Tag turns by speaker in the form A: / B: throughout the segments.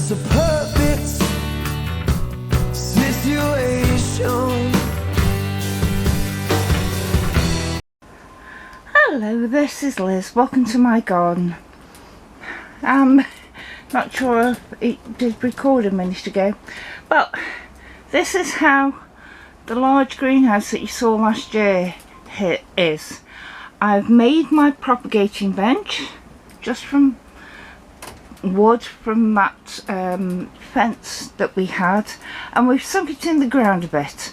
A: It's a perfect situation.
B: Hello, this is Liz. Welcome to my garden. I'm not sure if it did record a minute ago, but this is how the large greenhouse that you saw last year here is. I've made my propagating bench just from wood from that fence that we had, and we've sunk it in the ground a bit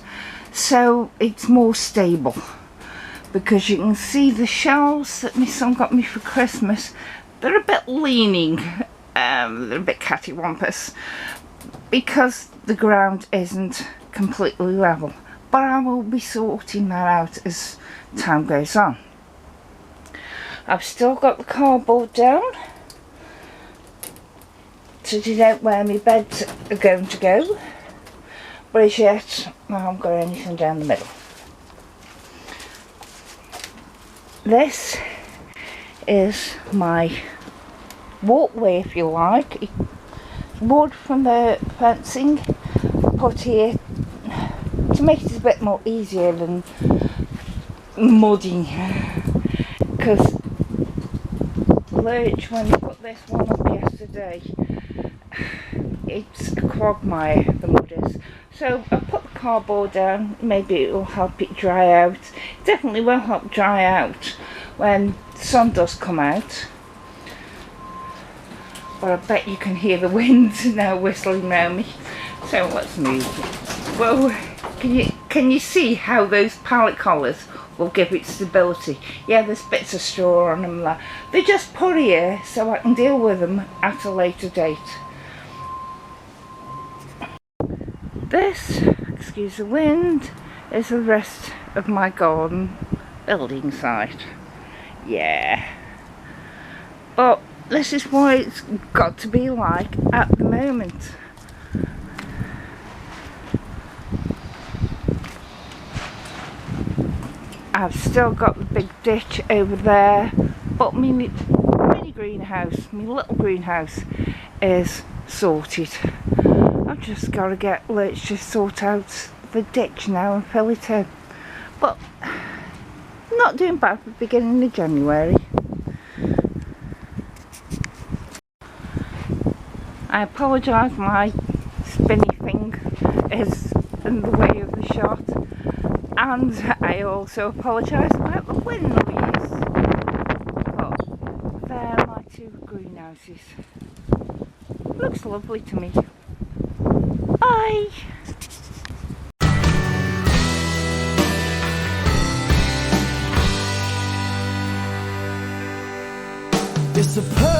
B: so it's more stable, because you can see the shelves that my son got me for Christmas, they're a bit leaning, they're a bit cattywampus because the ground isn't completely level, but I will be sorting that out as time goes on. I've still got the cardboard down to denote where my beds are going to go, but as yet I haven't got anything down the middle. This is my walkway, if you like. It's wood from the fencing put here to make it a bit more easier than muddy, because Lurch, when he put this one up yesterday, it's a quagmire, the mud is. So I put the cardboard down, maybe it will help it dry out. It definitely will help dry out when the sun does come out. But I bet you can hear the wind now whistling round me. So let's move. Well, can you see how those pallet collars will give it stability? Yeah, there's bits of straw on them there. They're just put here so I can deal with them at a later date. This, excuse the wind, is the rest of my garden building site. Yeah. But this is what it's got to be like at the moment. I've still got the big ditch over there, but my mini greenhouse, my little greenhouse, is sorted. I've just got to let's just sort out the ditch now and fill it in. But not doing bad for the beginning of January. I apologise, my spinny thing is in the way of the shot, and I also apologise about the wind noise. But there are my two greenhouses. Looks lovely to me. Bye!
A: It's a perfect